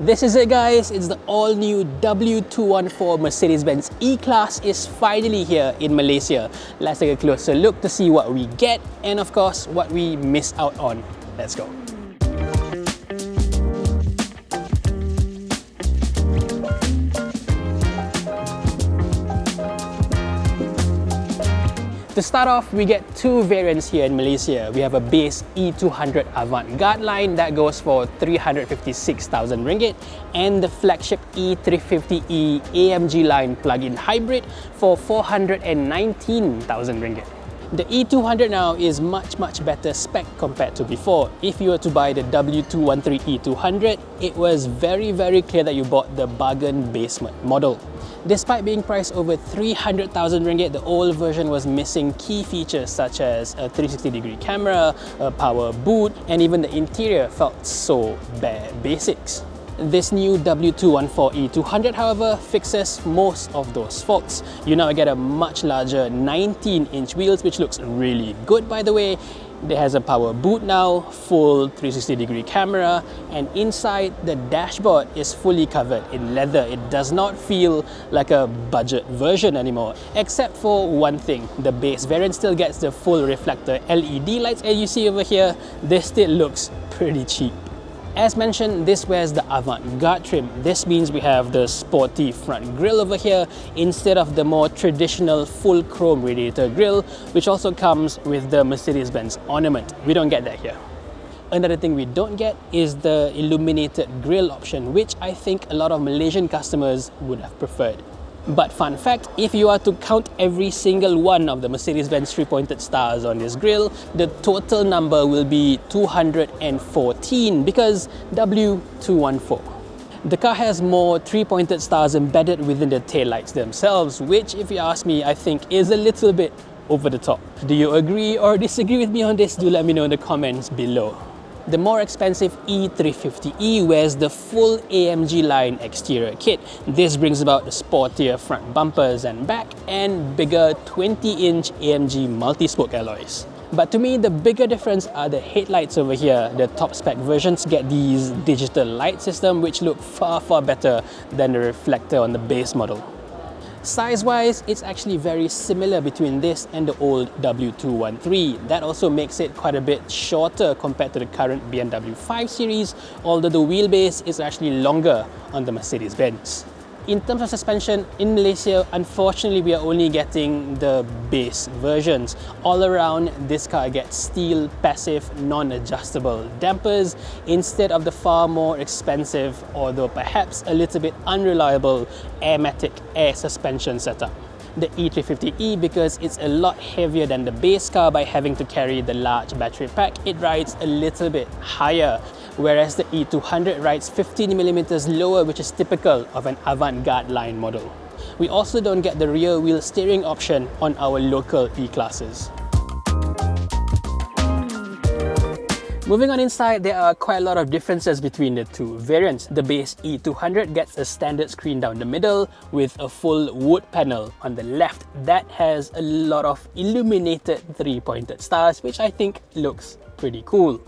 This is it guys, it's the all-new W214 Mercedes-Benz E-Class is finally here in Malaysia. Let's take a closer look to see what we get and of course what we miss out on. Let's go. To start off, we get two variants here in Malaysia. We have a base E200 Avantgarde line that goes for 356,000 ringgit and the flagship E350e AMG Line plug-in hybrid for 419,000 ringgit. The E200 now is much better spec compared to before. If you were to buy the W213 E200, it was very clear that you bought the bargain basement model. Despite being priced over 300,000 ringgit, the old version was missing key features such as a 360-degree camera, a power boot, and even the interior felt so bare basics. This new W214 E200, however, fixes most of those faults. You now get a much larger 19-inch wheels, which looks really good by the way. It has a power boot now, full 360-degree camera, and inside the dashboard is fully covered in leather. It does not feel like a budget version anymore, except for one thing. The base variant still gets the full reflector LED lights as you see over here. This still looks pretty cheap. As mentioned, this wears the Avantgarde trim. This means we have the sporty front grille over here instead of the more traditional full chrome radiator grille, which also comes with the Mercedes-Benz ornament. We don't get that here. Another thing we don't get is the illuminated grille option, which I think a lot of Malaysian customers would have preferred. But fun fact, if you are to count every single one of the Mercedes-Benz 3-pointed stars on this grille, the total number will be 214 because W214. The car has more 3-pointed stars embedded within the taillights themselves, which if you ask me, I think is a little bit over the top. Do you agree or disagree with me on this? Do let me know in the comments below. The more expensive E350e wears the full AMG Line exterior kit. This brings about the sportier front bumpers and back and bigger 20-inch AMG multi-spoke alloys. But to me, the bigger difference are the headlights over here. The top spec versions get these digital light system which look far better than the reflector on the base model. Size-wise, it's actually very similar between this and the old W213. That also makes it quite a bit shorter compared to the current BMW 5 Series, although the wheelbase is actually longer on the Mercedes-Benz. In terms of suspension, in Malaysia, unfortunately, we are only getting the base versions. All around, this car gets steel, passive, non-adjustable dampers instead of the far more expensive, although perhaps a little bit unreliable, Airmatic air suspension setup. The E350e, because it's a lot heavier than the base car by having to carry the large battery pack, it rides a little bit higher, whereas the E200 rides 15mm lower, which is typical of an Avantgarde line model. We also don't get the rear wheel steering option on our local E-classes. Moving on inside, there are quite a lot of differences between the two variants. The base E200 gets a standard screen down the middle with a full wood panel on the left that has a lot of illuminated 3-pointed stars, which I think looks pretty cool.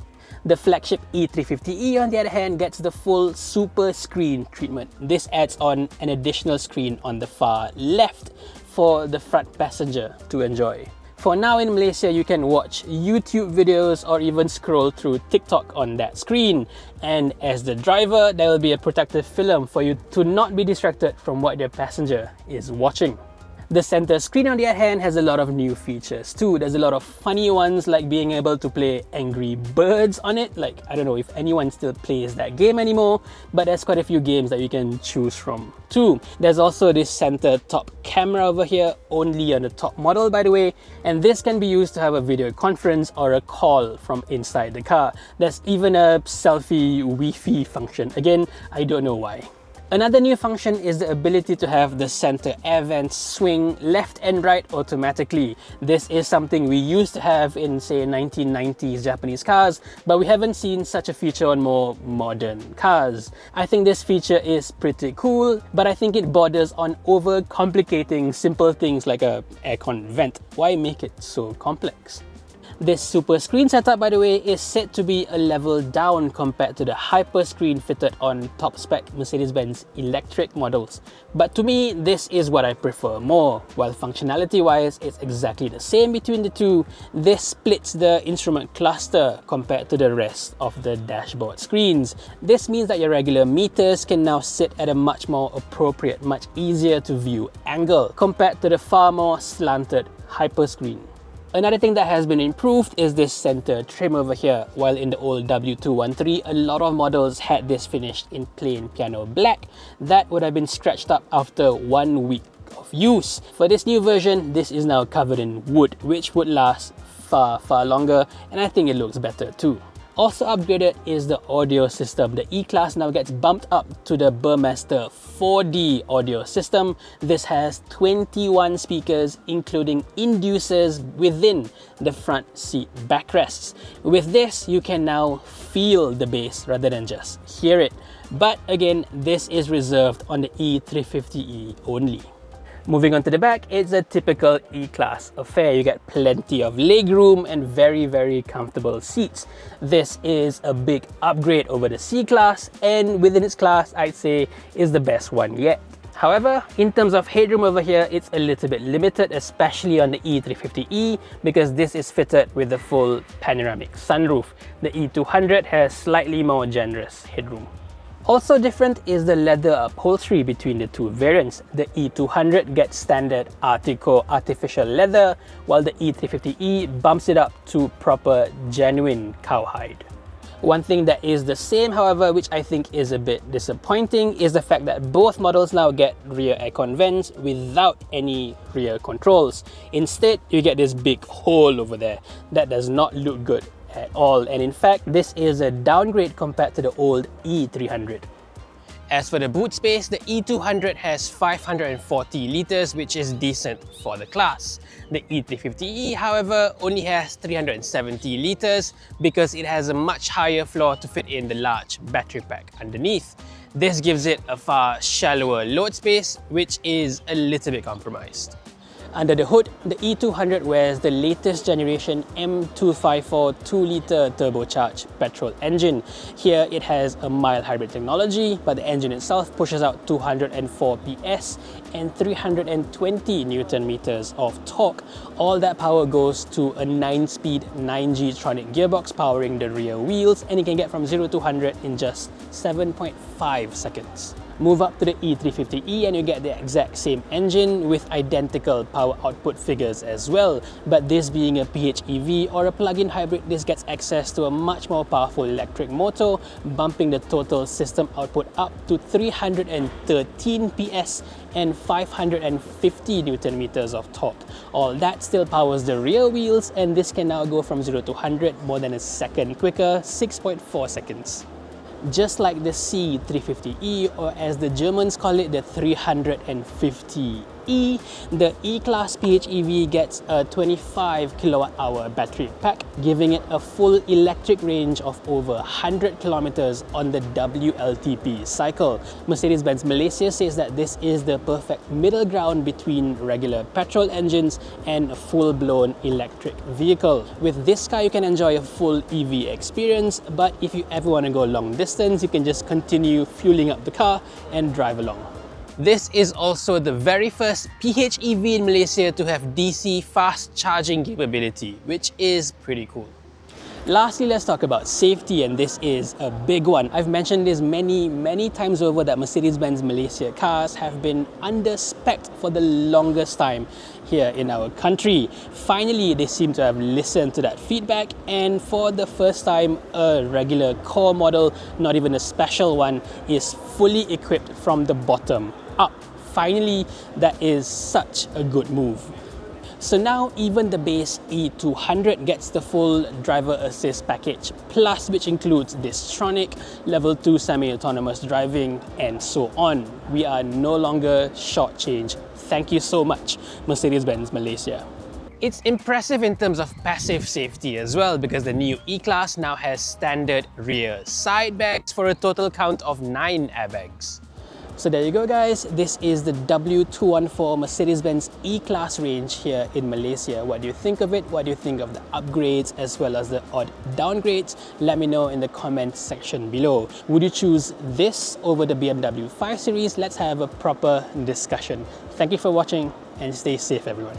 The flagship E350e, on the other hand, gets the full super screen treatment. This adds on an additional screen on the far left for the front passenger to enjoy. For now in Malaysia, you can watch YouTube videos or even scroll through TikTok on that screen. And as the driver, there will be a protective film for you to not be distracted from what your passenger is watching. The center screen, on the other hand, has a lot of new features too. There's a lot of funny ones like being able to play Angry Birds on it. Like, I don't know if anyone still plays that game anymore, but there's quite a few games that you can choose from too. There's also this center top camera over here, only on the top model by the way, and this can be used to have a video conference or a call from inside the car. There's even a selfie Wi-Fi function. Again, I don't know why. Another new function is the ability to have the center air vents swing left and right automatically. This is something we used to have in, say, 1990s Japanese cars, but we haven't seen such a feature on more modern cars. I think this feature is pretty cool, but I think it borders on overcomplicating simple things like a aircon vent. Why make it so complex? This super screen setup, by the way, is said to be a level down compared to the hyper screen fitted on top spec Mercedes-Benz electric models. But to me, this is what I prefer more. While functionality-wise, it's exactly the same between the two, this splits the instrument cluster compared to the rest of the dashboard screens. This means that your regular meters can now sit at a much more appropriate, much easier to view angle compared to the far more slanted hyper screen. Another thing that has been improved is this center trim over here. While in the old W213, a lot of models had this finished in plain piano black, that would have been scratched up after 1 week of use. For this new version, this is now covered in wood, which would last far longer, and I think it looks better too. Also upgraded is the audio system. The E-Class now gets bumped up to the Burmester 4D audio system. This has 21 speakers, including inducers within the front seat backrests. With this, you can now feel the bass rather than just hear it. But again, this is reserved on the E350e only. Moving on to the back, it's a typical E-Class affair. You get plenty of legroom and very comfortable seats. This is a big upgrade over the C-Class, and within its class, I'd say is the best one yet. However, in terms of headroom over here, it's a little bit limited, especially on the E350e, because this is fitted with the full panoramic sunroof. The E200 has slightly more generous headroom. Also different is the leather upholstery between the two variants. The E200 gets standard Artico artificial leather, while the E350e bumps it up to proper genuine cowhide. One thing that is the same, however, which I think is a bit disappointing, is the fact that both models now get rear aircon vents without any rear controls. Instead, you get this big hole over there. That does not look good at all, and in fact, this is a downgrade compared to the old E300. As for the boot space, the E200 has 540 litres, which is decent for the class. The E350e, however, only has 370 litres because it has a much higher floor to fit in the large battery pack underneath. This gives it a far shallower load space, which is a little bit compromised. Under the hood, the E200 wears the latest generation M254 2-litre turbocharged petrol engine. Here it has a mild hybrid technology, but the engine itself pushes out 204 PS and 320 Newton meters of torque. All that power goes to a 9-speed 9G tronic gearbox powering the rear wheels, and it can get from 0 to 100 in just 7.5 seconds. Move up to the E350e and you get the exact same engine with identical power output figures as well. But this being a PHEV or a plug-in hybrid, this gets access to a much more powerful electric motor, bumping the total system output up to 313 PS and 550 Newton meters of torque. All that still powers the rear wheels, and this can now go from 0 to 100 more than a second quicker, 6.4 seconds. Just like the C350e, or as the Germans call it, the 350e, the E-Class PHEV gets a 25 kilowatt-hour battery pack, giving it a full electric range of over 100 kilometers on the WLTP cycle. Mercedes-Benz Malaysia says that this is the perfect middle ground between regular petrol engines and a full-blown electric vehicle. With this car, you can enjoy a full EV experience, but if you ever want to go long distance, you can just continue fueling up the car and drive along. This is also the very first PHEV in Malaysia to have DC fast charging capability, which is pretty cool. Lastly, let's talk about safety, and this is a big one. I've mentioned this many times over that Mercedes-Benz Malaysia cars have been under-specced for the longest time here in our country. Finally, they seem to have listened to that feedback, and for the first time, a regular core model, not even a special one, is fully equipped from the bottom up. Finally, that is such a good move. So now even the base E200 gets the full driver assist package plus, which includes Distronic, level 2 semi-autonomous driving, and so on. We are no longer shortchanged. Thank you so much, Mercedes-Benz Malaysia. It's impressive in terms of passive safety as well, because the new E-Class now has standard rear side bags for a total count of 9 airbags. So there you go guys, this is the W214 Mercedes-Benz E-Class range here in Malaysia. What do you think of it? What do you think of the upgrades as well as the odd downgrades? Let me know in the comment section below. Would you choose this over the BMW 5 Series? Let's have a proper discussion. Thank you for watching and stay safe everyone.